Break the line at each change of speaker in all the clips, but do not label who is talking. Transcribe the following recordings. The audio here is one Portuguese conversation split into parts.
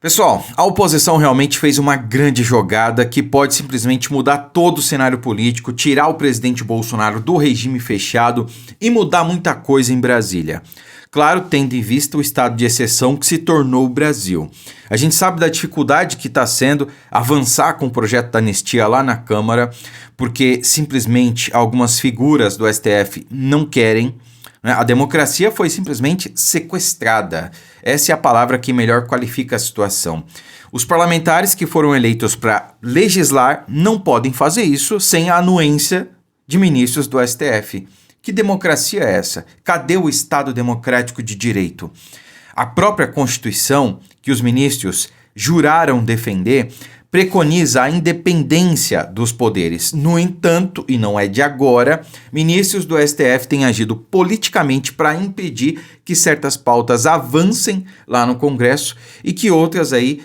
Pessoal, a oposição realmente fez uma grande jogada que pode simplesmente mudar todo o cenário político, tirar o presidente Bolsonaro do regime fechado e mudar muita coisa em Brasília. Claro, tendo em vista o estado de exceção que se tornou o Brasil. A gente sabe da dificuldade que está sendo avançar com o projeto da anistia lá na Câmara, porque simplesmente algumas figuras do STF não querem. A democracia foi simplesmente sequestrada. Essa é a palavra que melhor qualifica a situação. Os parlamentares que foram eleitos para legislar não podem fazer isso sem a anuência de ministros do STF. Que democracia é essa? Cadê o Estado democrático de direito? A própria Constituição, que os ministros juraram defender, preconiza a independência dos poderes. No entanto, e não é de agora, ministros do STF têm agido politicamente para impedir que certas pautas avancem lá no Congresso e que outras aí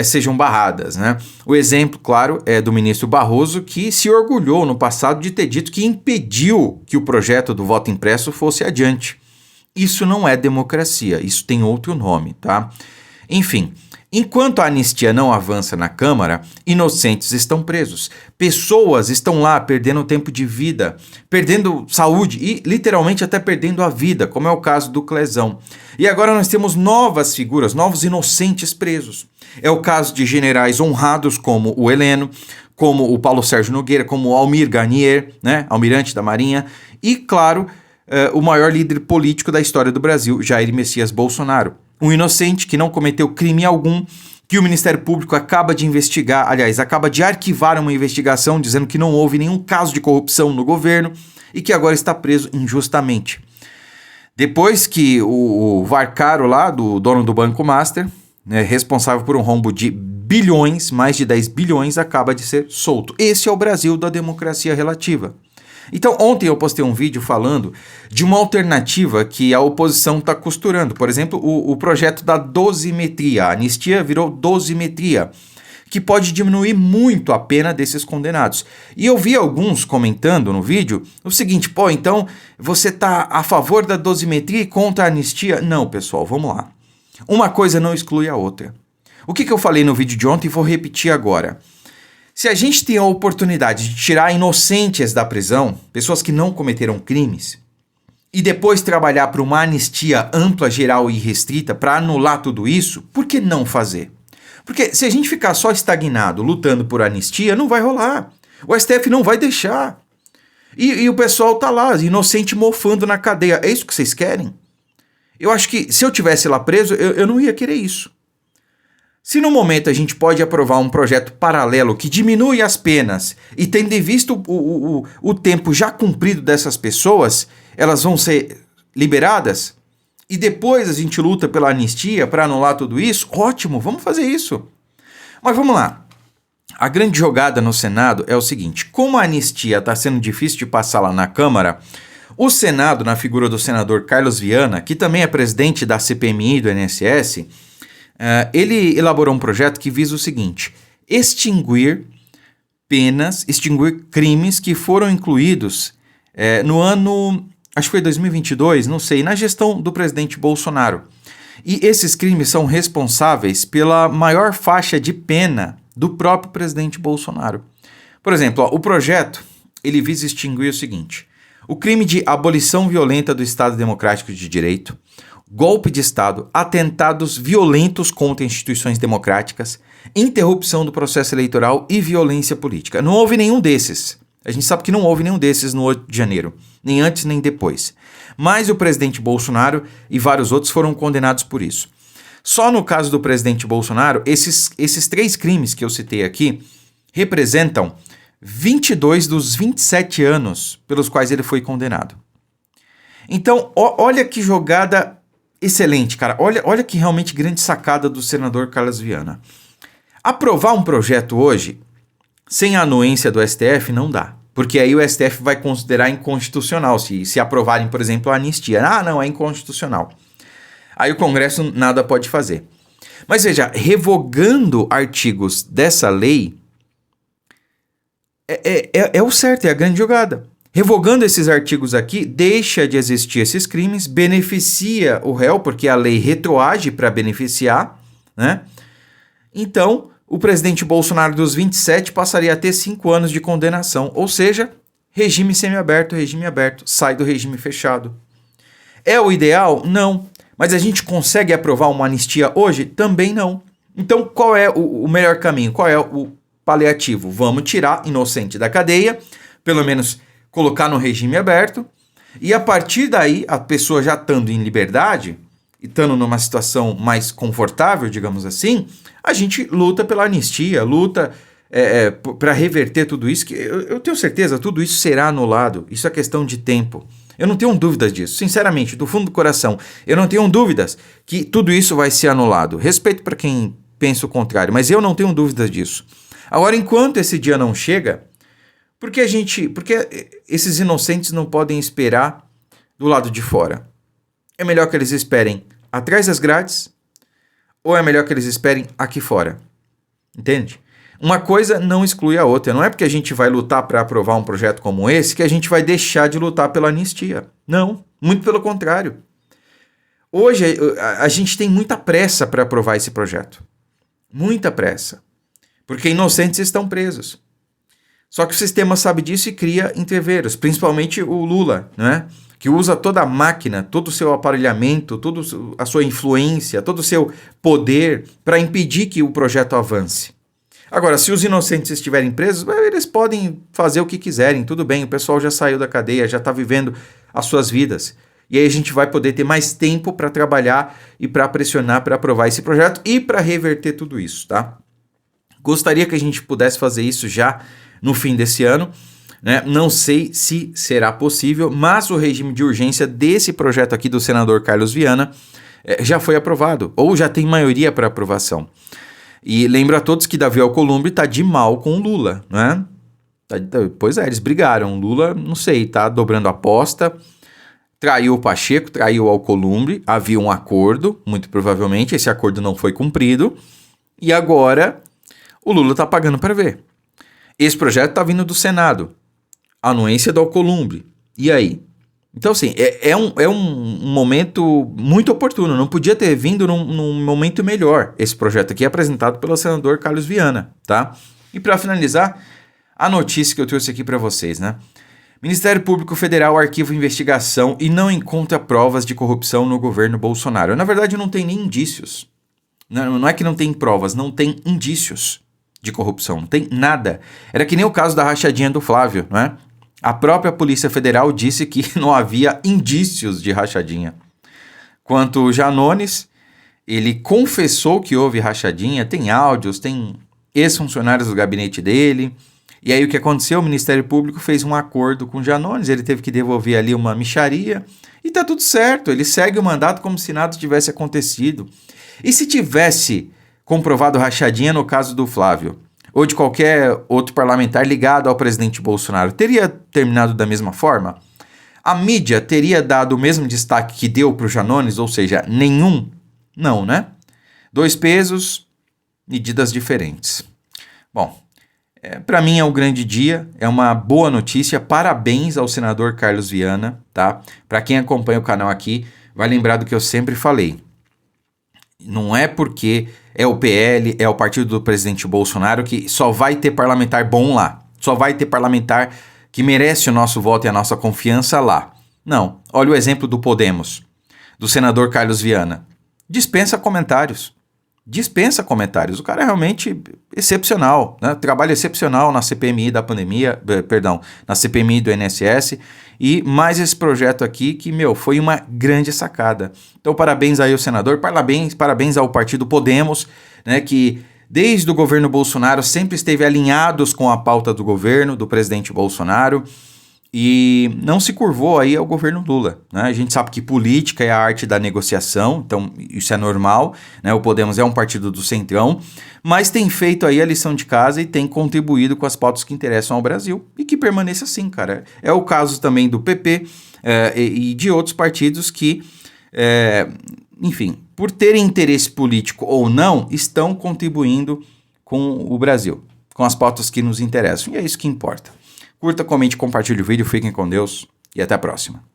sejam barradas, né? O exemplo, claro, é do ministro Barroso, que se orgulhou no passado de ter dito que impediu que o projeto do voto impresso fosse adiante. Isso não é democracia, isso tem outro nome, tá? Enfim, enquanto a anistia não avança na Câmara, inocentes estão presos. Pessoas estão lá perdendo tempo de vida, perdendo saúde e literalmente até perdendo a vida, como é o caso do Clezão. E agora nós temos novas figuras, novos inocentes presos. É o caso de generais honrados como o Heleno, como o Paulo Sérgio Nogueira, como o Almir Garnier, né, almirante da Marinha, e claro, o maior líder político da história do Brasil, Jair Messias Bolsonaro. Um inocente que não cometeu crime algum, que o Ministério Público acaba de investigar, aliás, acaba de arquivar uma investigação dizendo que não houve nenhum caso de corrupção no governo e que agora está preso injustamente. Depois que o Varcaro lá, do dono do Banco Master, responsável por um rombo de bilhões, mais de 10 bilhões, acaba de ser solto. Esse é o Brasil da democracia relativa. Então, ontem eu postei um vídeo falando de uma alternativa que a oposição está costurando. Por exemplo, o projeto da dosimetria. A anistia virou dosimetria, que pode diminuir muito a pena desses condenados. E eu vi alguns comentando no vídeo o seguinte: pô, então você está a favor da dosimetria e contra a anistia? Não, pessoal, vamos lá. Uma coisa não exclui a outra. O que eu falei no vídeo de ontem e vou repetir agora. Se a gente tem a oportunidade de tirar inocentes da prisão, pessoas que não cometeram crimes, e depois trabalhar para uma anistia ampla, geral e restrita para anular tudo isso, por que não fazer? Porque se a gente ficar só estagnado lutando por anistia, não vai rolar. O STF não vai deixar. E o pessoal tá lá, inocente, mofando na cadeia. É isso que vocês querem? Eu acho que se eu tivesse lá preso, eu não ia querer isso. Se no momento a gente pode aprovar um projeto paralelo que diminui as penas e tendo em vista o tempo já cumprido dessas pessoas, elas vão ser liberadas e depois a gente luta pela anistia para anular tudo isso, ótimo, vamos fazer isso. Mas vamos lá. A grande jogada no Senado é o seguinte: como a anistia está sendo difícil de passar lá na Câmara, o Senado, na figura do senador Carlos Viana, que também é presidente da CPMI do INSS, ele elaborou um projeto que visa o seguinte: extinguir crimes que foram incluídos no ano, acho que foi 2022, não sei, na gestão do presidente Bolsonaro. E esses crimes são responsáveis pela maior faixa de pena do próprio presidente Bolsonaro. Por exemplo, o projeto ele visa extinguir o seguinte: o crime de abolição violenta do Estado Democrático de Direito, golpe de Estado, atentados violentos contra instituições democráticas, interrupção do processo eleitoral e violência política. Não houve nenhum desses. A gente sabe que não houve nenhum desses no 8 de janeiro, nem antes nem depois. Mas o presidente Bolsonaro e vários outros foram condenados por isso. Só no caso do presidente Bolsonaro, esses 3 crimes que eu citei aqui representam 22 dos 27 anos pelos quais ele foi condenado. Então, olha que jogada excelente, cara. Olha que realmente grande sacada do senador Carlos Viana. Aprovar um projeto hoje, sem a anuência do STF, não dá. Porque aí o STF vai considerar inconstitucional, se aprovarem, por exemplo, a anistia. Ah, não, é inconstitucional. Aí o Congresso nada pode fazer. Mas veja, revogando artigos dessa lei, é o certo, é a grande jogada. Revogando esses artigos aqui, deixa de existir esses crimes, beneficia o réu, porque a lei retroage para beneficiar, né? Então, o presidente Bolsonaro dos 27 passaria a ter 5 anos de condenação, ou seja, regime semiaberto, regime aberto, sai do regime fechado. É o ideal? Não. Mas a gente consegue aprovar uma anistia hoje? Também não. Então, qual é o melhor caminho? Qual é o paliativo? Vamos tirar inocente da cadeia, pelo menos colocar no regime aberto, e a partir daí, a pessoa já estando em liberdade, e estando numa situação mais confortável, digamos assim, a gente luta pela anistia, luta para reverter tudo isso, que eu tenho certeza, tudo isso será anulado, isso é questão de tempo. Eu não tenho dúvidas disso, sinceramente, do fundo do coração, eu não tenho dúvidas que tudo isso vai ser anulado. Respeito para quem pensa o contrário, mas eu não tenho dúvidas disso. Agora, enquanto esse dia não chega, porque esses inocentes não podem esperar do lado de fora? É melhor que eles esperem atrás das grades ou é melhor que eles esperem aqui fora? Entende? Uma coisa não exclui a outra. Não é porque a gente vai lutar para aprovar um projeto como esse que a gente vai deixar de lutar pela anistia. Não, muito pelo contrário. Hoje a gente tem muita pressa para aprovar esse projeto. Muita pressa. Porque inocentes estão presos. Só que o sistema sabe disso e cria entreveiros, principalmente o Lula, né? Que usa toda a máquina, todo o seu aparelhamento, toda a sua influência, todo o seu poder para impedir que o projeto avance. Agora, se os inocentes estiverem presos, eles podem fazer o que quiserem, tudo bem, o pessoal já saiu da cadeia, já está vivendo as suas vidas. E aí a gente vai poder ter mais tempo para trabalhar e para pressionar para aprovar esse projeto e para reverter tudo isso, tá? Gostaria que a gente pudesse fazer isso já no fim desse ano, né? Não sei se será possível, mas o regime de urgência desse projeto aqui do senador Carlos Viana já foi aprovado, ou já tem maioria para aprovação. E lembro a todos que Davi Alcolumbre está de mal com o Lula, né? Pois é, eles brigaram. O Lula, não sei, tá dobrando a aposta, traiu o Pacheco, traiu o Alcolumbre, havia um acordo, muito provavelmente esse acordo não foi cumprido, e agora o Lula está pagando para ver. Esse projeto está vindo do Senado, anuência do Alcolumbre, e aí? Então, assim, é um momento muito oportuno. Não podia ter vindo num momento melhor esse projeto aqui, apresentado pelo senador Carlos Viana, tá? E para finalizar, a notícia que eu trouxe aqui para vocês, né? Ministério Público Federal arquiva investigação e não encontra provas de corrupção no governo Bolsonaro. Na verdade, não tem nem indícios. Não é que não tem provas, não tem indícios de corrupção, não tem nada. Era que nem o caso da rachadinha do Flávio, não é? A própria Polícia Federal disse que não havia indícios de rachadinha. Quanto ao Janones, ele confessou que houve rachadinha, tem áudios, tem ex-funcionários do gabinete dele. E aí o que aconteceu? O Ministério Público fez um acordo com o Janones, ele teve que devolver ali uma mixaria e tá tudo certo, ele segue o mandato como se nada tivesse acontecido. E se tivesse comprovado rachadinha no caso do Flávio, ou de qualquer outro parlamentar ligado ao presidente Bolsonaro, teria terminado da mesma forma? A mídia teria dado o mesmo destaque que deu para o Janones, ou seja, nenhum? Não, né? 2 pesos, medidas diferentes. Bom, para mim é um grande dia, é uma boa notícia, parabéns ao senador Carlos Viana, tá? Para quem acompanha o canal aqui, vai lembrar do que eu sempre falei. Não é porque é o PL, é o partido do presidente Bolsonaro que só vai ter parlamentar bom lá. Só vai ter parlamentar que merece o nosso voto e a nossa confiança lá. Não. Olha o exemplo do Podemos, do senador Carlos Viana. Dispensa comentários. Dispensa comentários. O cara é realmente excepcional, né? Trabalho excepcional na CPMI da pandemia, na CPMI do INSS e mais esse projeto aqui que, foi uma grande sacada. Então, parabéns aí ao senador, parabéns ao partido Podemos, né, que desde o governo Bolsonaro sempre esteve alinhados com a pauta do governo, do presidente Bolsonaro, e não se curvou aí ao governo Lula, né? A gente sabe que política é a arte da negociação, então isso é normal, né? O Podemos é um partido do centrão, mas tem feito aí a lição de casa e tem contribuído com as pautas que interessam ao Brasil e que permaneça assim, cara. É o caso também do PP e de outros partidos que, enfim, por terem interesse político ou não, estão contribuindo com o Brasil, com as pautas que nos interessam, e é isso que importa. Curta, comente, compartilhe o vídeo, fiquem com Deus e até a próxima.